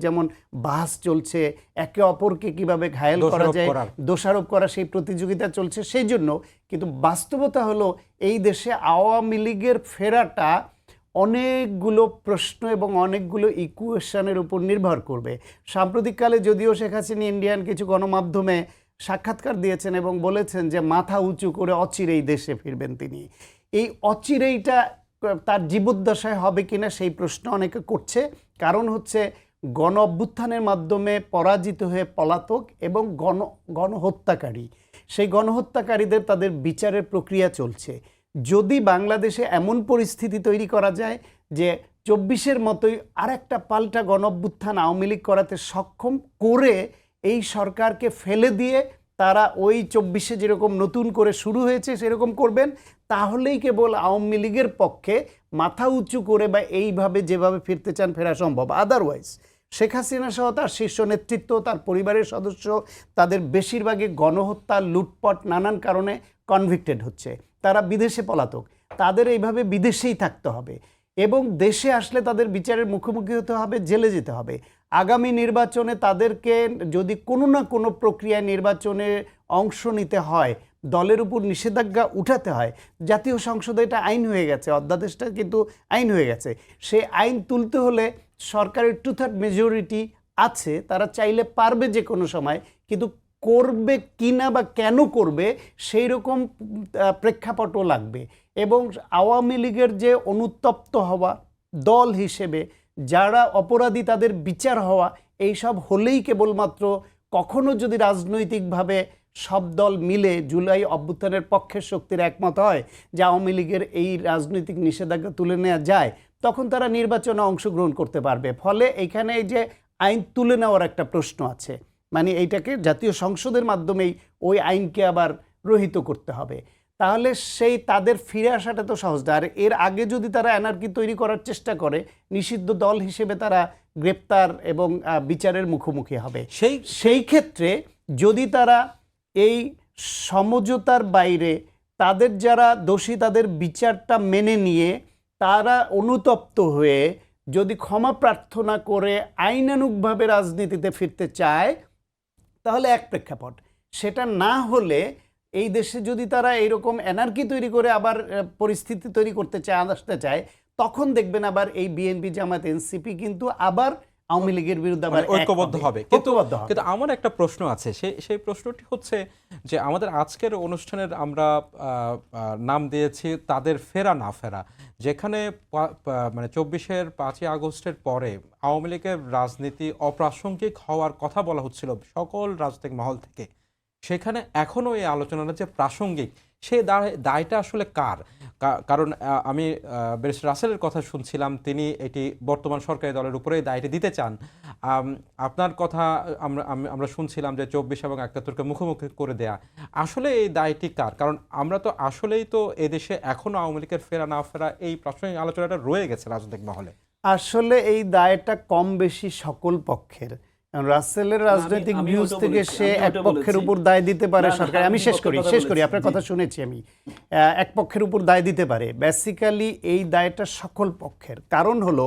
C: যেমন বাস চলছে, একে অপরকে কিভাবে ঘায়েল করা যায়, দোষারোপ করা, সেই প্রতিযোগিতা চলছে সেই জন্য। কিন্তু বাস্তবতা হলো এই দেশে আওয়ামী লীগের ফেরাটা অনেকগুলো প্রশ্ন এবং অনেকগুলো ইকুয়েশনের উপর নির্ভর করবে। সাম্প্রতিককালে যদিও শেখ হাসিনা ইন্ডিয়ান কিছু গণমাধ্যমে সাক্ষাৎকার দিয়েছেন এবং বলেছেন যে মাথা উঁচু করে অচিরেই দেশে ফিরবেন তিনি। এই অচিরেইটা তার জীবদ্দশায় হবে কিনা সেই প্রশ্ন অনেকে করছে। কারণ হচ্ছে গণ অভ্যুত্থানের মাধ্যমে পরাজিত হয়ে পলাতক এবং গণহত্যাকারী, সেই গণহত্যাকারীদের তাদের বিচারের প্রক্রিয়া চলছে। যদি বাংলাদেশে এমন পরিস্থিতি তৈরি করা যায় যে 24-এর মতোই আরেকটা পাল্টা গণঅভ্যুত্থান আওয়ামী লীগ করাতে সক্ষম করে এই সরকারকে ফেলে দিয়ে তারা ওই 24-এ যেরকম নতুন করে শুরু হয়েছে সেরকম করবেন, তাহলেই কেবল আওয়ামী লীগের পক্ষে মাথা উঁচু করে বা এইভাবে যেভাবে ফিরতে চান ফেরা সম্ভব। আদারওয়াইজ শেখ হাসিনা সহ তার শীর্ষ নেতৃত্ব, তার পরিবারের সদস্য, তাদের বেশিরভাগই গণহত্যা, লুটপাট নানান কারণে কনভিক্টেড হচ্ছে, তারা বিদেশে পলাতক, তাদের এইভাবে বিদেশেই থাকতে হবে এবং দেশে আসলে তাদের বিচারের মুখোমুখি হতে হবে, জেলে যেতে হবে। আগামী নির্বাচনে তাদেরকে যদি কোনো না কোনো প্রক্রিয়ায় নির্বাচনে অংশ নিতে হয়, দলের উপর নিষেধাজ্ঞা উঠাতে হয়, জাতীয় সংসদে এটা আইন হয়ে গেছে, অধ্যাদেশটা কিন্তু আইন হয়ে গেছে, সেই আইন তুলতে হলে সরকারের 2/3 মেজরিটি আছে, তারা চাইলে পারবে যে কোনো সময়, কিন্তু করবে কিনা বা কেন করবে সেই রকম প্রেক্ষাপটও লাগবে। এবং আওয়ামী লীগের যে অনুতপ্ত হওয়া দল হিসেবে, যারা অপরাধী তাদের বিচার হওয়া, এইসব হলেই কেবলমাত্র কখনো যদি রাজনৈতিকভাবে সব দল মিলে জুলাই অভ্যুত্থানের পক্ষের শক্তির একমত হয় যে আওয়ামী লীগের এই রাজনৈতিক নিষেধাজ্ঞা তুলে নেওয়া যায়, তখন তারা নির্বাচনে অংশগ্রহণ করতে পারবে। ফলে এখানে এই যে আইন তুলে নেওয়ার একটা প্রশ্ন আছে, মানে এইটাকে জাতীয় সংসদের মাধ্যমেই ওই আইনকে আবার রহিত করতে হবে, তাহলে সেই তাদের ফিরে আসাটা তো সহজ না। আর এর আগে যদি তারা অ্যানার্কি তৈরি করার চেষ্টা করে, নিষিদ্ধ দল হিসেবে তারা গ্রেপ্তার এবং বিচারের মুখোমুখি হবে। সেই ক্ষেত্রে যদি তারা এই সমঝোতার বাইরে তাদের যারা দোষী তাদের বিচারটা মেনে নিয়ে তারা অনুতপ্ত হয়ে যদি ক্ষমা প্রার্থনা করে আইনানুগভাবে রাজনীতিতে ফিরতে চায়, তাহলে এক প্রেক্ষাপট। সেটা না হলে এই দেশে যদি তারা এইরকম এনার্কি তৈরি করে আবার পরিস্থিতি তৈরি করতে চায়, আসতে চায়, তখন দেখবেন আবার এই বিএনপি জামায়াত এনসিপি কিন্তু আবার আওয়ামী লীগের বিরুদ্ধে আবার
A: ঐক্যবদ্ধ হবে। কিন্তু আমার একটা প্রশ্ন আছে, সেই প্রশ্নটি হচ্ছে যে আমাদের আজকের অনুষ্ঠানের আমরা নাম দিয়েছি তাদের ফেরা না ফেরা, যেখানে মানে 24-এর 5ই আগস্টের পরে আওয়ামী লীগের রাজনীতি অপ্রাসঙ্গিক হওয়ার কথা বলা হচ্ছিল সকল রাজনৈতিক মহল থেকে, সেখানে এখনও এই আলোচনাটা যে প্রাসঙ্গিক সেই দায়টা আসলে কার? কারণ আমি ব্যারিস্টার রাসেলের কথা শুনছিলাম, তিনি এটি বর্তমান সরকারি দলের উপরেই দায়টি দিতে চান। আপনার কথা আমরা শুনছিলাম যে 24 এবং 71কে মুখোমুখি করে দেয়া, আসলে এই দায়টি কার? কারণ আমরা তো আসলেই তো এদেশে এখনও আওয়ামী লীগের ফেরা না ফেরা এই প্রাসঙ্গিক আলোচনাটা রয়ে গেছে রাজনৈতিক মহলে।
C: আসলে এই দায়টা কম বেশি সকল পক্ষের। রাসেলের রাজনৈতিক ভিউজ থেকে সে এক পক্ষের উপর দায় দিতে পারে সরকার। আমি শেষ করি, আপনার কথা শুনেছি আমি। এক পক্ষের উপর দায় দিতে পারে, বেসিক্যালি এই দায়টা সকল পক্ষের। কারণ হলো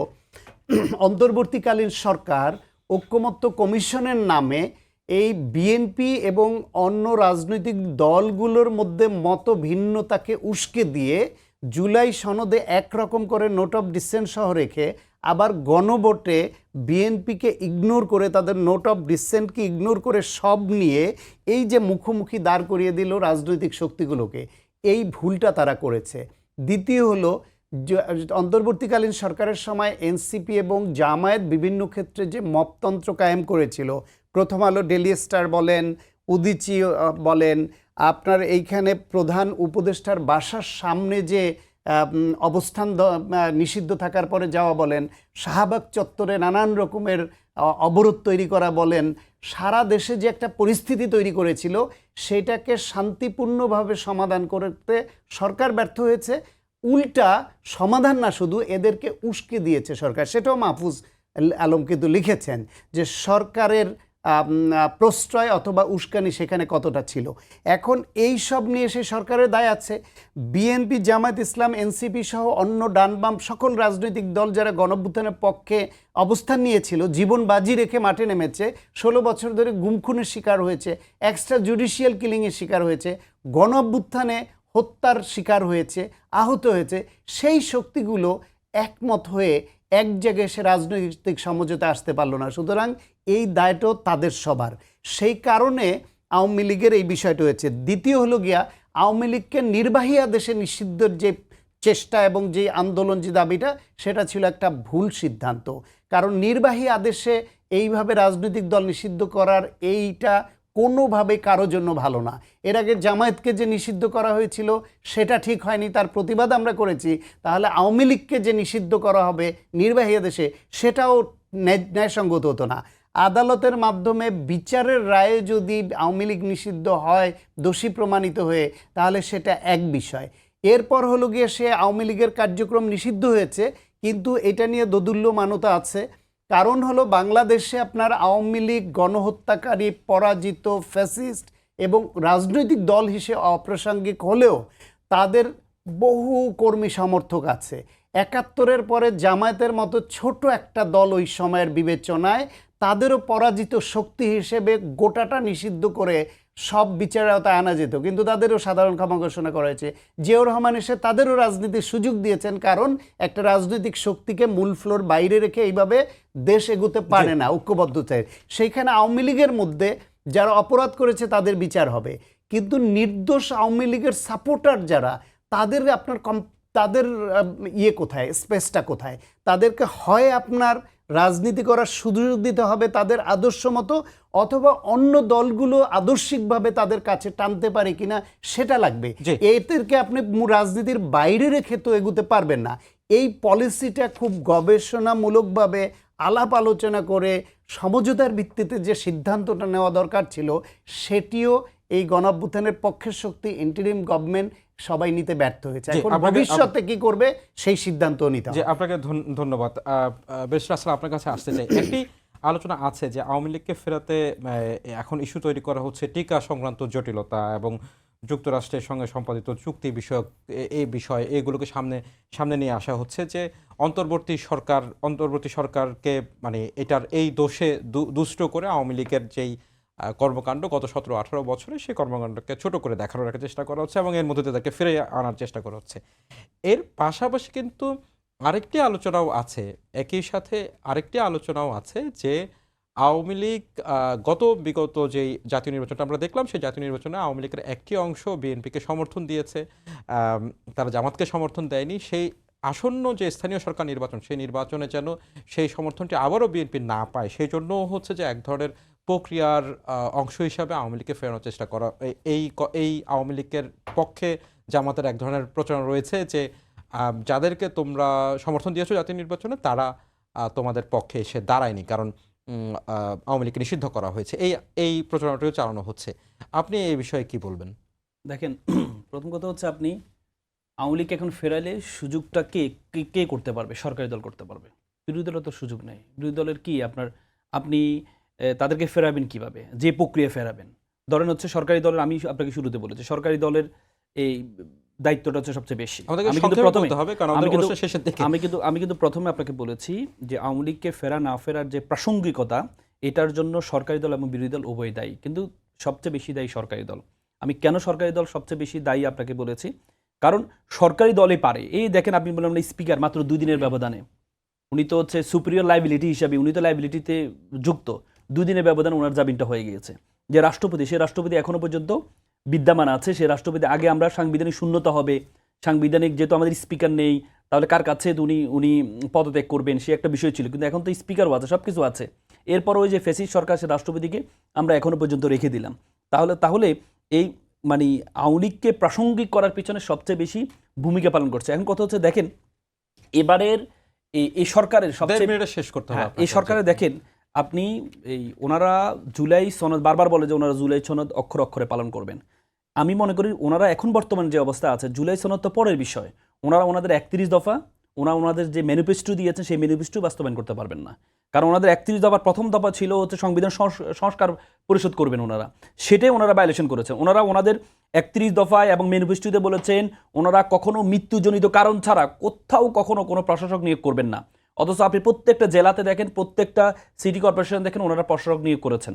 C: অন্তর্বর্তীকালীন সরকার ঐক্যমত্য কমিশনের নামে এই বিএনপি এবং অন্য রাজনৈতিক দলগুলোর মধ্যে মত ভিন্নতাকে উস্কে দিয়ে জুলাই সনদে একরকম করে নোট অফ ডিসেন্ট সহ রেখে আবার গণভোটে বিএনপিকে ইগনোর করে, তাদের নোট অফ ডিসেন্টকে ইগনোর করে সব নিয়ে এই যে মুখোমুখি দাঁড় করিয়ে দিল রাজনৈতিক শক্তিগুলোকে, এই ভুলটা তারা করেছে। দ্বিতীয় হলো অন্তর্বর্তীকালীন সরকারের সময় এনসিপি এবং জামায়াত বিভিন্ন ক্ষেত্রে যে মপতন্ত্র কায়েম করেছিল, প্রথম আলো, ডেইলি স্টার বলেন, উদীচী বলেন, আপনার এইখানে প্রধান উপদেষ্টার বাসার সামনে যে অবস্থান নিষিদ্ধ থাকার পরে যাওয়া বলেন, শাহবাগ চত্বরে নানান রকমের অবরোধ তৈরি করা বলেন, সারা দেশে যে একটা পরিস্থিতি তৈরি করেছিল সেটাকে শান্তিপূর্ণভাবে সমাধান করতে সরকার ব্যর্থ হয়েছে। উল্টা সমাধান না, শুধু এদেরকে উস্কে দিয়েছে সরকার। সেটাও মাহফুজ আলম কিন্তু লিখেছেন যে সরকারের প্রশ্রয় অথবা উস্কানি সেখানে কতটা ছিল। এখন এই সব নিয়ে সে সরকারের দায় আছে। বিএনপি, জামায়াত ইসলাম, এনসিপি সহ অন্য ডান বাম সকল রাজনৈতিক দল যারা গণঅভ্যুত্থানের পক্ষে অবস্থান নিয়েছিল, জীবন বাজি রেখে মাঠে নেমেছে, 16 বছর ধরে গুমখুনের শিকার হয়েছে, এক্সট্রা জুডিশিয়াল কিলিংয়ের শিকার হয়েছে, গণঅভ্যুত্থানে হত্যার শিকার হয়েছে, আহত হয়েছে, সেই শক্তিগুলো একমত হয়ে এক জায়গায় সে রাজনৈতিক সমঝোতা আসতে পারলো না। সুতরাং এই দায়টাও তাদের সবার। সেই কারণে আওয়ামী লীগের এই বিষয়টা হয়েছে। দ্বিতীয় হলো গিয়া, আওয়ামী লীগকে নির্বাহী আদেশে নিষিদ্ধের যে চেষ্টা এবং যে আন্দোলন, যে দাবিটা, সেটা ছিল একটা ভুল সিদ্ধান্ত। কারণ নির্বাহী আদেশে এইভাবে রাজনৈতিক দল নিষিদ্ধ করার এইটা কোনোভাবে কারোর জন্য ভালো না। এর আগে জামায়াতকে যে নিষিদ্ধ করা হয়েছিল সেটা ঠিক হয়নি, তার প্রতিবাদ আমরা করেছি। তাহলে আওয়ামী লীগকে যে নিষিদ্ধ করা হবে নির্বাহী আদেশে, সেটাও ন্যায়সঙ্গত হতো না। আদালতের মাধ্যমে বিচারের রায়ে যদি আওয়ামী লীগ নিষিদ্ধ হয় দোষী প্রমাণিত হয়ে, তাহলে সেটা এক বিষয়। এরপর হলো গিয়ে সে আওয়ামী লীগের কার্যক্রম নিষিদ্ধ হয়েছে, কিন্তু এটা নিয়ে দোদুল্যমানতা আছে। কারণ হলো বাংলাদেশে আপনার আওয়ামী লীগ গণহত্যাকারী, পরাজিত, ফ্যাসিস্ট এবং রাজনৈতিক দল হিসেবে অপ্রাসঙ্গিক হলেও তাদের বহু কর্মী সমর্থক আছে। 71-এর পরে জামায়াতের মতো ছোট একটা দল ওই সময়ের বিবেচনায় তাদেরও পরাজিত শক্তি হিসেবে গোটাটা নিষিদ্ধ করে সব বিচারের আওতায় আনা যেত, কিন্তু তাদেরও সাধারণ ক্ষমা ঘোষণা করা হয়েছে। জিয়াউর রহমান এসে তাদেরও রাজনীতির সুযোগ দিয়েছেন, কারণ একটা রাজনৈতিক শক্তিকে মূল ফ্লোর বাইরে রেখে এইভাবে দেশ এগোতে পারে না ঐক্যবদ্ধতায়। সেইখানে আওয়ামী লীগের মধ্যে যারা অপরাধ করেছে তাদের বিচার হবে, কিন্তু নির্দোষ আওয়ামী লীগের সাপোর্টার যারা, তাদের আপনার তাদের কোথায়, স্পেসটা কোথায়? তাদেরকে হয় আপনার রাজনীতি করার সুযোগ দিতে হবে তাদের আদর্শ মতো, অথবা অন্য দলগুলো আদর্শিকভাবে তাদের কাছে টানতে পারে কিনা সেটা লাগবে। এদেরকে আপনি রাজনীতির বাইরে রেখে তো এগুতে পারবেন না। এই পলিসিটা খুব গবেষণামূলকভাবে আলাপ আলোচনা করে সমঝোতার ভিত্তিতে যে সিদ্ধান্তটা নেওয়া দরকার ছিল, সেটিও এই গণঅভ্যুত্থানের পক্ষের শক্তি, ইন্টারিম গভর্নমেন্ট সবাই নিতে ব্যর্থ হয়েছে। এখন ভবিষ্যতে কি করবে সেই সিদ্ধান্ত নিতে হবে।
A: আপনাকে ধন্যবাদ। বেশ রাসেল, আপনার কাছে আসতে চাই। একটি আলোচনা আছে যে আওয়ামী লীগকে ফেরাতে এখন ইস্যু তৈরি করা হচ্ছে টিকা সংক্রান্ত জটিলতা এবং যুক্তরাষ্ট্রের সঙ্গে সম্পাদিত চুক্তি বিষয়ক এই বিষয়, এগুলোকে সামনে নিয়ে আসা হচ্ছে যে অন্তর্বর্তী সরকারকে মানে এটার এই দোষে দুষ্ট করে আওয়ামী লীগের যেই কর্মকাণ্ড গত 17-18 বছরে, সেই কর্মকাণ্ডকে ছোট করে দেখানোর একটা চেষ্টা করা হচ্ছে এবং এর মধ্যে তাদেরকে ফিরে আনার চেষ্টা করা হচ্ছে। এর পাশাপাশি কিন্তু আরেকটি আলোচনাও আছে, একই সাথে আরেকটি আলোচনাও আছে যে আওয়ামী লীগ বিগত যেই জাতীয় নির্বাচনটা আমরা দেখলাম, সেই জাতীয় নির্বাচনে আওয়ামী লীগের একটি অংশ বিএনপিকে সমর্থন দিয়েছে, তারা জামাতকে সমর্থন দেয়নি। সেই আসন্ন যে স্থানীয় সরকার নির্বাচন, সেই নির্বাচনে যেন সেই সমর্থনটি আবারও বিএনপি না পায়, সেই জন্য হচ্ছে যে এক ধরনের প্রক্রিয়ার অংশ হিসাবে আওয়ামী লীগকে ফেরানোর চেষ্টা করা। এই আওয়ামী লীগের পক্ষে জামাতের এক ধরনের প্রচারণা রয়েছে যে যাদেরকে তোমরা সমর্থন দিয়েছো জাতীয় নির্বাচনে, তারা তোমাদের পক্ষে এসে দাঁড়ায়নি, কারণ আওয়ামী লীগকে নিষিদ্ধ করা হয়েছে। এই প্রচারণাটিও চালানো হচ্ছে। আপনি এই বিষয়ে কি বলবেন?
B: দেখেন, প্রথম কথা হচ্ছে, আপনি আওয়ামী লীগকে এখন ফেরালে সুযোগটা কে করতে পারবে? সরকারি দল করতে পারবে। বিরোধী দলের তো সুযোগ নেই। বিরোধী দলের কি আপনি তাদেরকে ফেরাবেন কিভাবে? যে প্রক্রিয়া ফেরাবেন, ধরেন হচ্ছে সরকারি দলের, আমি আপনাকে শুরুতে বলেছি সরকারি দলের এই দায়িত্বটা হচ্ছে সবচেয়ে বেশি। আমি কিন্তু প্রথমে আপনাকে বলেছি যে আওয়ামী লীগকে ফেরা না ফেরার যে প্রাসঙ্গিকতা, এটার জন্য সরকারি দল এবং বিরোধী দল উভয় দায়ী, কিন্তু সবচেয়ে বেশি দায়ী সরকারি দল। আমি কেন সরকারি দল সবচেয়ে বেশি দায়ী আপনাকে বলেছি, কারণ সরকারি দলই পারে। এই দেখেন, আপনি বললাম স্পিকার মাত্র 2 দিনের ব্যবধানে, উনি তো হচ্ছে সুপিরিয়র লাইবিলিটি হিসাবে, উনি তো লাইবিলিটিতে যুক্ত, 2 দিনের ব্যবধানে ওনার জামিনটা হয়ে গিয়েছে। যে রাষ্ট্রপতি, সে রাষ্ট্রপতি এখনো পর্যন্ত বিদ্যমান আছে। সে রাষ্ট্রপতি, আগে আমরা সাংবিধানিক শূন্যতা হবে, সাংবিধানিক যেহেতু আমাদের স্পিকার নেই, তাহলে কার কাছে উনি পদত্যাগ করবেন, সে একটা বিষয় ছিল। কিন্তু এখন তো স্পিকারও আছে, সব কিছু আছে। এরপর ওই যে ফ্যাসিস্ট সরকার, সে রাষ্ট্রপতিকে আমরা এখনো পর্যন্ত রেখে দিলাম। তাহলে এই মানে আওয়ামী লীগকে প্রাসঙ্গিক করার পিছনে সবচেয়ে বেশি ভূমিকা পালন করছে। এখন কথা হচ্ছে, দেখেন এবারের এই সরকারের সবচেয়ে
A: শেষ করতে হবে
B: এই সরকারের, দেখেন আপনি ওনারা জুলাই সনদ বারবার বলে যে ওনারা জুলাই সনদ অক্ষরে অক্ষরে পালন করবেন। আমি মনে করি ওনারা এখন বর্তমান যে অবস্থা আছে, জুলাই সনদ তো পরের বিষয়। ওনারা ওনাদের 31 দফা, ওনাদের যে ম্যানিফেস্টো দিয়েছেন সেই ম্যানিফেস্টো বাস্তবায়ন করতে পারবেন না। কারণ ওনাদের 31 দফার প্রথম দফা ছিল হচ্ছে সংবিধান সংস্কার পরিশোধ করবেন ওনারা, সেটাই ওনারা ভায়োলেশন করেছেন। ওনাদের 31 দফায় এবং ম্যানিফেস্টোতে বলেছেন ওনারা কখনো মৃত্যুজনিত কারণ ছাড়া কোথাও কখনো কোনো প্রশাসক নিয়োগ করবেন না। অথচ আপনি প্রত্যেকটা জেলাতে দেখেন, প্রত্যেকটা সিটি কর্পোরেশন দেখেন ওনারা প্রশাসক নিয়োগ করেছেন,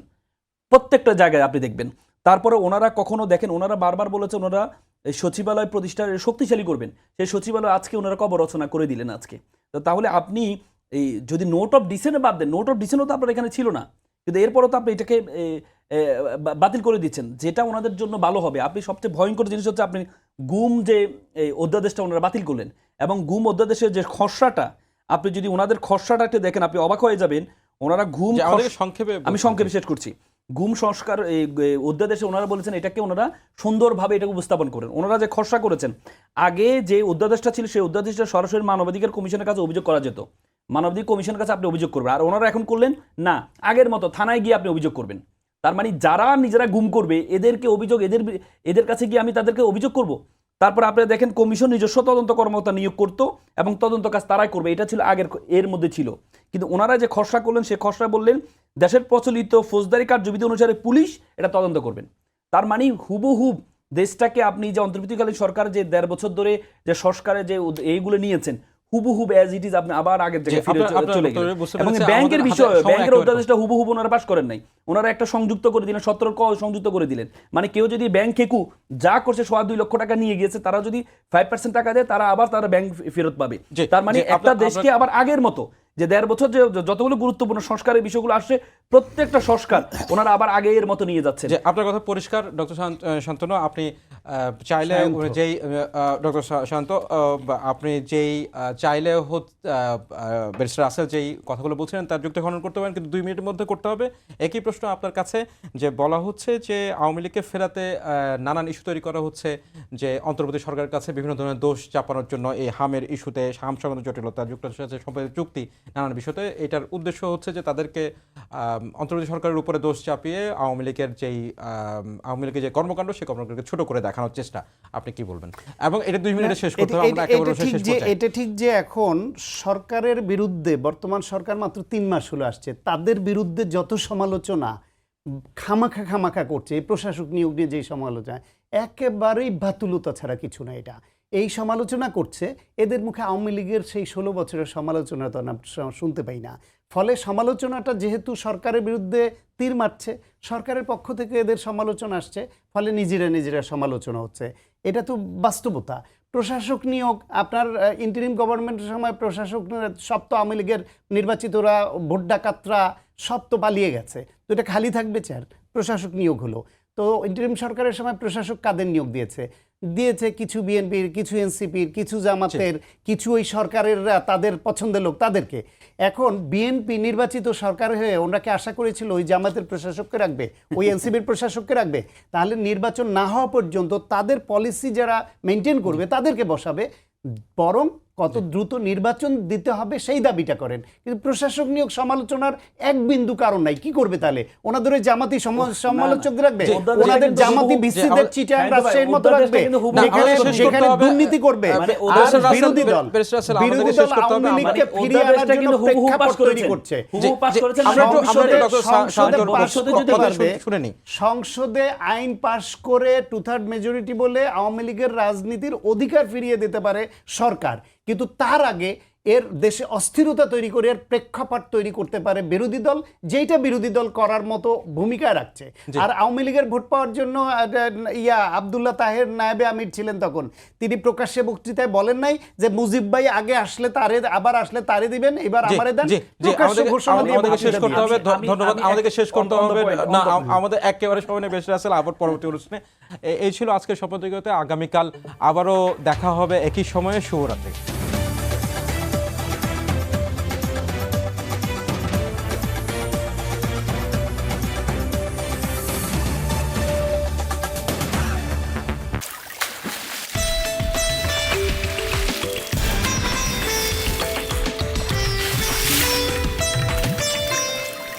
B: প্রত্যেকটা জায়গায় আপনি দেখবেন। তারপরে ওনারা কখনো দেখেন, ওনারা বারবার বলেছেন ওনারা এই সচিবালয় প্রতিষ্ঠার শক্তিশালী করবেন, সেই সচিবালয় আজকে ওনারা কবর রচনা করে দিলেন আজকে। তো তাহলে আপনি এই যদি নোট অফ ডিসেন্টে বাদ দেন, নোট অফ ডিসেন্টও তো আপনার এখানে ছিল না, কিন্তু এরপরও তো আপনি এটাকে বাতিল করে দিচ্ছেন, যেটা ওনাদের জন্য ভালো হবে। আপনি সবচেয়ে ভয়ঙ্কর জিনিস হচ্ছে আপনি গুম যে এই অধ্যাদেশটা ওনারা বাতিল করলেন, এবং গুম অধ্যাদেশের যে খসড়াটা, আপনি যদি ওনাদের খসড়াটা একটু দেখেন আপনি অবাক হয়ে যাবেন। ওনারা গুম
A: সংক্ষেপে
B: আমি সংক্ষেপে শেষ করছি। গুম সংস্কার এই অধ্যাদেশে ওনারা বলেছেন এটাকে ওনারা সুন্দরভাবে এটাকে উপস্থাপন করেন। ওনারা যে খসড়া করেছেন, আগে যে অধ্যাদেশটা ছিল সেই অধ্যাদেশটা সরাসরি মানবাধিকার কমিশনের কাছে অভিযোগ করা যেত, মানবাধিকার কমিশনের কাছে আপনি অভিযোগ করবেন। আর ওনারা এখন করলেন না, আগের মতো থানায় গিয়ে আপনি অভিযোগ করবেন। তার মানে যারা নিজেরা গুম করবে এদেরকে অভিযোগ, এদের কাছে গিয়ে আমি তাদেরকে অভিযোগ করব। তারপর আপনারা দেখেন কমিশন নিজস্ব তদন্ত কর্মকর্তা নিয়োগ করতো এবং তদন্ত কাজ তারাই করবে, এটা ছিল আগের, এর মধ্যে ছিল। কিন্তু ওনারা যে খসড়া করলেন সে খসড়া বললেন দেশের প্রচলিত ফৌজদারি কার্যবিধি অনুসারে পুলিশ এটা তদন্ত করবেন। তার মানে হুবহুব দেশটাকে আপনি যে অন্তর্বর্তীকালীন সরকার যে 1.5 বছর ধরে যে সংস্কারে যে এইগুলো নিয়েছেন, হুবহুব অ্যাজ ইট ইজ আপনি আবার আগের জায়গায় ফিরে চলে গেলেন। এবং ব্যাংকের বিষয়, ব্যাংকের অধ্যাদেশটা হুবহুব ওনারা পাশ করেন নাই, ওনারা একটা সংযুক্ত করে দিলেন, 17 ক সংযুক্ত করে দিলেন। মানে কেউ যদি ব্যাংক খেকু যা করছে 2.5 লক্ষ টাকা নিয়ে গিয়েছে, তারা যদি 5% টাকা দেয় তারা আবার তারা ব্যাংক ফেরত পাবে। তার মানে একটা দেশকে আবার আগের মতো যে 1.5 বছর যে যতগুলো গুরুত্বপূর্ণ সংস্কারের বিষয়গুলো আসছে, প্রত্যেকটা সংস্কার ওনারা আবার আগের মতো নিয়ে যাচ্ছে।
A: আপনার কথা পরিষ্কার ডক্টর শান্তনু। আপনি চাইলে যেই ডক্টর শান্ত আপনি যেই চাইলে ব্যারিস্টার রাসেল যেই কথাগুলো বলছিলেন তার যুক্তি খনন করতে পারেন, কিন্তু 2 মিনিটের মধ্যে করতে হবে। একই প্রশ্ন আপনার কাছে, যে বলা হচ্ছে যে আওয়ামী লীগকে ফেরাতে নানান ইস্যু তৈরি করা হচ্ছে, যে অন্তর্বর্তী সরকারের কাছে বিভিন্ন ধরনের দোষ চাপানোর জন্য এই হামের ইস্যুতে, হাম সংক্রান্ত জটিলতা, যুক্তরাষ্ট্রের সাথে সম্পর্কিত চুক্তি, নানান বিষয়তে এটার উদ্দেশ্য হচ্ছে যে তাদেরকে অন্তর্বর্তী সরকারের উপরে দোষ চাপিয়ে আওয়ামী লীগের যে কর্মকাণ্ড সেই কর্মকাণ্ডকে ছোট করে দেখানোর চেষ্টা। আপনি কি বলবেন? এবং এটা 2 মিনিটে শেষ করতে হবে, আমরা একেবারে শেষ করতে চাই।
C: এটা ঠিক যে এখন সরকারের বিরুদ্ধে, বর্তমান সরকার মাত্র 3 মাস হলো আসছে, তাদের বিরুদ্ধে যত সমালোচনা খামাখা করছে, এই প্রশাসক নিয়োগ নিয়ে যেই সমালোচনা, একেবারেই বাতুলতা ছাড়া কিছু না। এটা এই সমালোচনা করছে, এদের মুখে আওয়ামী লীগের সেই 16 বছরের সমালোচনা তো শুনতে পাই না। ফলে সমালোচনাটা যেহেতু সরকারের বিরুদ্ধে তীর মারছে, সরকারের পক্ষ থেকে এদের সমালোচনা আসছে, ফলে নিজেরা সমালোচনা হচ্ছে। এটা তো বাস্তবতা। প্রশাসক নিয়োগ, আপনার ইন্টারিম গভর্নমেন্টের সময় প্রশাসক সব তো আওয়ামী লীগের নির্বাচিতরা, ভোট ডাকাতরা সব তো পালিয়ে গেছে, তো এটা খালি থাকবে চেয়ার? প্রশাসক নিয়োগ হলো, তো ইন্টারিম সরকারের সময় প্রশাসক কাদের নিয়োগ দিয়েছে? কিছু বিএনপির, কিছু এনসিপির, কিছু জামাতের, কিছু ওই সরকারের তাদের পছন্দের লোক, তাদেরকে। এখন বিএনপি নির্বাচিত সরকার হয়ে ওনাকে আশা করেছিল ওই জামাতের প্রশাসককে রাখবে, ওই এনসিপির প্রশাসককে রাখবে, তাহলে নির্বাচন না হওয়া পর্যন্ত তাদের পলিসি যারা মেনটেন করবে তাদেরকে বসাবে, বরং কত দ্রুত নির্বাচন দিতে হবে সেই দাবিটা করেন। কিন্তু প্রশাসক নিয়োগ সমালোচনার এক বিন্দু কারণ নাই। কি করবে তাহলে? ওনাদের ওই জামাতি সমালোচক রাখবে, ওনাদের জামাতি ভিসিদের চিটাং রাজশাহীর মতো রাখবে, যেখানে দুর্নীতি করবে। বিরোধী দল আওয়ামী লীগকে ফিরিয়ে আনার জন্য প্রেক্ষাপট তৈরি করছে। সংসদে আইন পাশ করে 2/3 মেজরিটি বলে আওয়ামী লীগের রাজনীতির অধিকার ফিরিয়ে দিতে পারে সরকার, কিন্তু তার আগে এর দেশে অস্থিরতা তৈরি করে এর প্রেক্ষাপট তৈরি করতে পারে বিরোধী দল, যেটা বিরোধী দল করার মতো ভূমিকা রাখছে। আর আওয়ামী লীগের ভোট পাওয়ার জন্য আব্দুল্লাহ তাহের নায়েবে আমির ছিলেন তখন, তিনি প্রকাশ্যে বক্তৃতায় বলেন নাই যে মুজিব ভাই আগে আসলে তারে, আবার আসলে তারে দিবেন, এবার আমারে দেন।
A: আমাদেরকে শেষ করতে হবে, ধন্যবাদ। আমাদেরকে শেষ করতে হবে না, আমাদের একেবারে সময় নেই। বেশি আসলে আবার পরবর্তী অনুষ্ঠানে। এই ছিল আজকের শপথ। আগামীকাল আবারও দেখা হবে একই সময়ে। শুভরাত্রি।